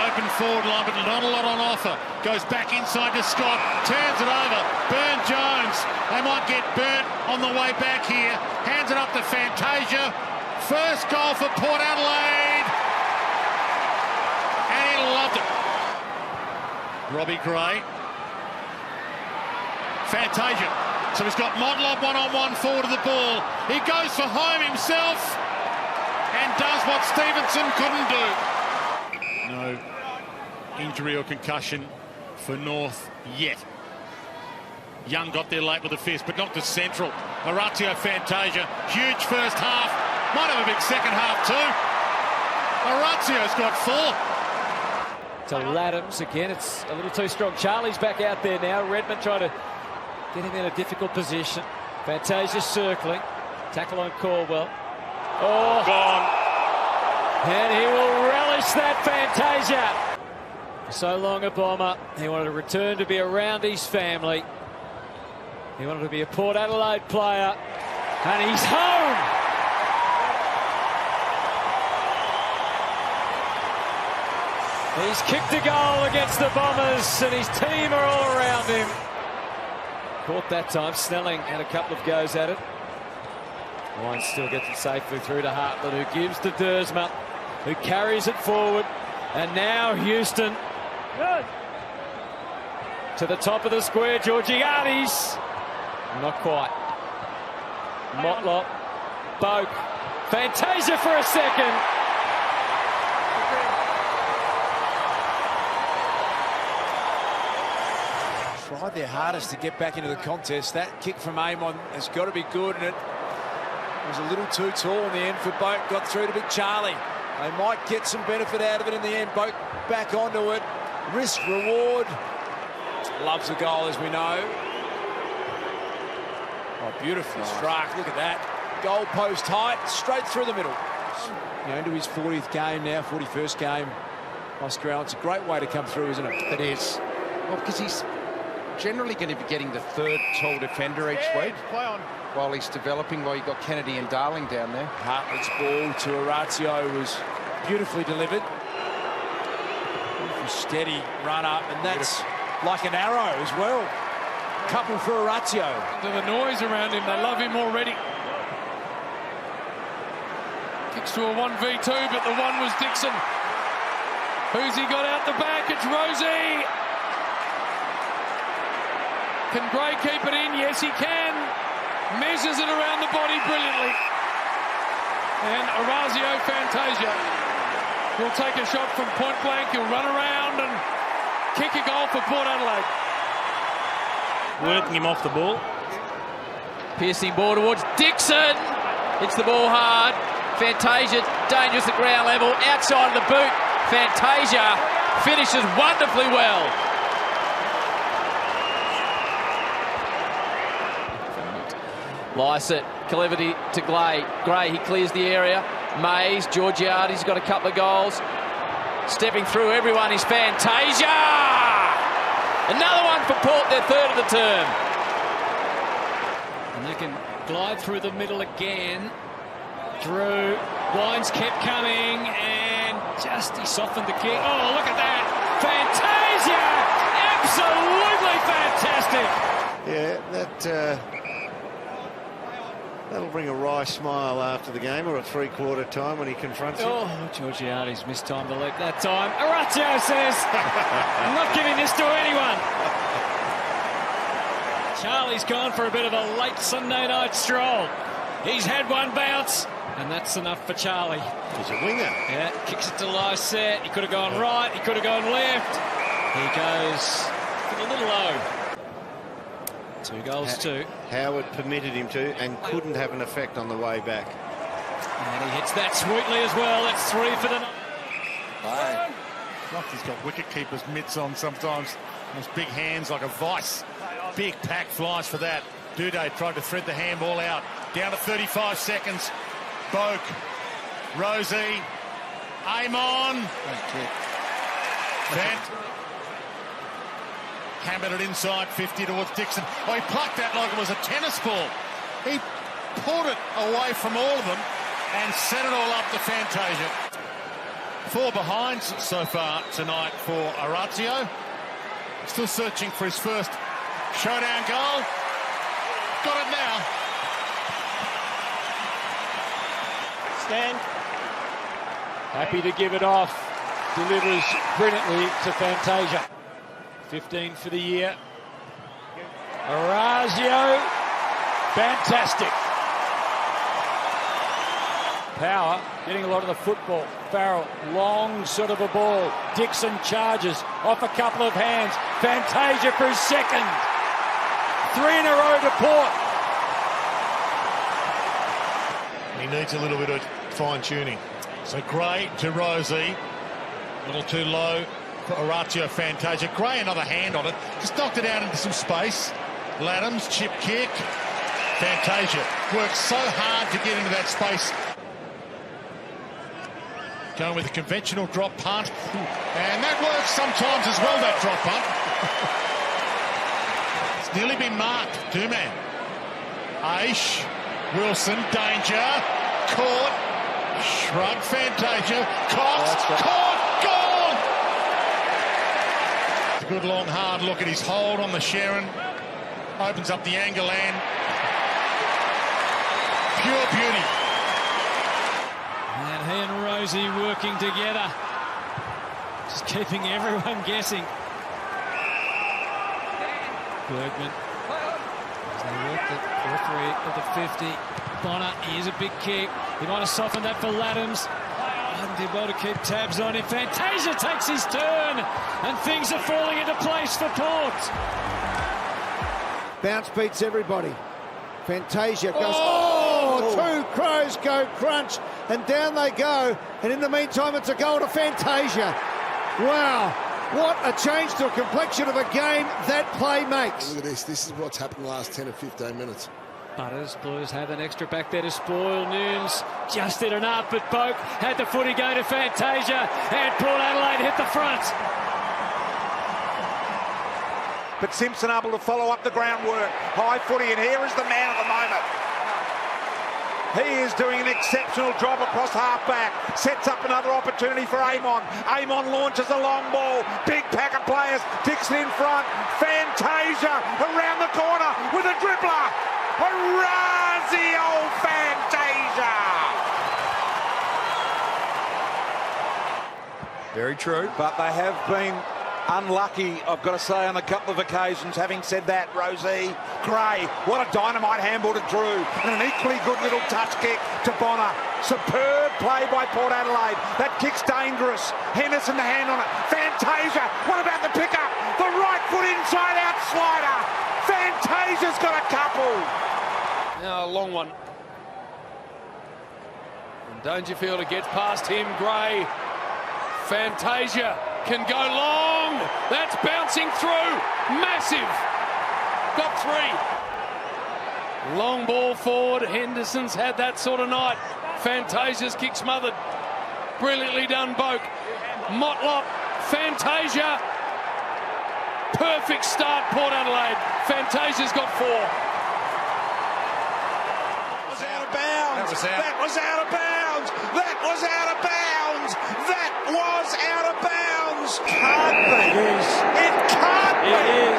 open forward line, but not a lot on offer. Goes back inside to Scott, turns it over. Burn Jones. They might get burnt on the way back here. Hands it up to Fantasia. First goal for Port Adelaide. And he loved it. Robbie Gray. Fantasia. So he's got Modlop one-on-one forward of the ball. He goes for home himself and does what Stevenson couldn't do. No injury or concussion for North yet. Young got there late with a fist, but not to central. Orazio, Fantasia, huge first half. Might have a big second half too. Orazio's got 4. To Laddams again, it's a little too strong. Charlie's back out there now. Redmond trying to get him in a difficult position. Fantasia circling. Tackle on Caldwell. Oh, gone. And he will relish that, Fantasia. For so long a Bomber, he wanted to return to be around his family. He wanted to be a Port Adelaide player. And he's home. He's kicked a goal against the Bombers and his team are all around him. Caught that time. Snelling had a couple of goes at it. Wine still gets it safely through to Hartland, who gives to Dersma, who carries it forward. And now Houston to the top of the square. Georgiades. Not quite. Motlop. Boak. Fantasia for a second. Tried their hardest to get back into the contest. That kick from Amon has got to be good, and it was a little too tall in the end for Boak. Got through to Big Charlie. They might get some benefit out of it in the end. Boak back onto it. Risk, reward. Loves the goal, as we know. Oh, beautifully struck. Look at that. Goal post height, straight through the middle. You know, into his 40th game now, 41st game. Oscar Allen, it's a great way to come through, isn't it? It is. Well, because he's generally going to be getting the third tall defender each week while he's developing, while you've got Kennedy and Darling down there. Hartlett's ball to Orazio was beautifully delivered. Beautiful, steady run up, and that's like an arrow as well. Couple for Orazio. The noise around him, they love him already. Kicks to a 1v2, but the one was Dixon. Who's he got out the back? It's Rosie. Can Gray keep it in? Yes, he can. Measures it around the body brilliantly. And Orazio Fantasia will take a shot from point blank. He'll run around and kick a goal for Port Adelaide. Working him off the ball. Piercing ball towards Dixon. Hits the ball hard. Fantasia dangerous at ground level. Outside of the boot. Fantasia finishes wonderfully well. Lysett, Cleverty to Gray, he clears the area. Mays, Georgiades got a couple of goals. Stepping through everyone is Fantasia! Another one for Port, their third of the term. And they can glide through the middle again. Drew, Wines kept coming and just he softened the kick. Oh, look at that! Fantasia! Absolutely fantastic! Yeah, that'll bring a wry smile after the game, or a three-quarter time when he confronts him. Oh, Georgiades mistimed the leap that time. Orazio says, I'm not giving this to anyone. Charlie's gone for a bit of a late Sunday night stroll. He's had one bounce, and that's enough for Charlie. He's a winger. Yeah, kicks it to Lysett. He could have gone right, he could have gone left. He goes a little low. 2 goals, 2. Howard permitted him to and couldn't have an effect on the way back. And he hits that sweetly as well. That's 3 for the night. Like he's got wicket keeper's mitts on sometimes. Those big hands like a vice. Big pack flies for that. Duday tried to thread the handball out. Down to 35 seconds. Boak. Rosie. Amon. Hammered it inside 50 towards Dixon. Oh, he plucked that like it was a tennis ball. He pulled it away from all of them and set it all up to Fantasia. 4 behinds so far tonight for Orazio. Still searching for his first showdown goal. Got it now. Stand. Happy to give it off. Delivers brilliantly to Fantasia. 15 for the year. Orazio. Fantastic. Power getting a lot of the football. Farrell, long sort of a ball. Dixon charges off a couple of hands. Fantasia for his second. 3 in a row to Port. He needs a little bit of fine-tuning. So Gray to Rosie. A little too low for Orazio Fantasia. Gray another hand on it. Just knocked it out into some space. Laddams, chip kick. Fantasia works so hard to get into that space. Going with a conventional drop punt. And that works sometimes as well, that drop punt. It's nearly been marked. 2-man. Aish. Wilson. Danger. Caught. Shrug. Fantasia. Cox. Caught. Goal! It's a good long hard look at his hold on the Sharon. Opens up the angle and pure beauty. And he and Rosie working together. Just keeping everyone guessing. Bergman. As they worked it for 3 at the 50. Bonner, here's a big kick. He might have softened that for Laddams. Did well to keep tabs on him. Fantasia takes his turn. And things are falling into place for Port. Bounce beats everybody. Fantasia goes, oh, 2 Crows go crunch, and down they go. And in the meantime, it's a goal to Fantasia. Wow, what a change to a complexion of a game that play makes. Look at this. This is what's happened the last 10 or 15 minutes. Butters, Blues have an extra back there to spoil. Nooms just did enough, but Boak had the footy go to Fantasia, and Port Adelaide hit the front. But Simpson able to follow up the groundwork. High footy, and here is the man at the moment. He is doing an exceptional job across half-back. Sets up another opportunity for Amon. Amon launches a long ball. Big pack of players. Dixon in front. Fantasia around the corner with a dribbler. Orazio Fantasia. Very true. But they have been unlucky, I've got to say, on a couple of occasions. Having said that, Rosie, Gray, what a dynamite handball to Drew, and an equally good little touch kick to Bonner. Superb play by Port Adelaide. That kick's dangerous. Henderson the hand on it. Fantasia, what about the pickup? The right foot inside out slider. Fantasia's got a couple. Now a long one. And Dangerfield gets past him. Gray. Fantasia can go long. That's bouncing through. Massive. Got 3. Long ball forward. Henderson's had that sort of night. Fantasia's kick smothered. Brilliantly done, Boak. Motlop. Fantasia. Perfect start, Port Adelaide. Fantasia's got 4. Was out of bounds. That was out of bounds. That was out of bounds. That was out of bounds. Can't be. It can't be. It is.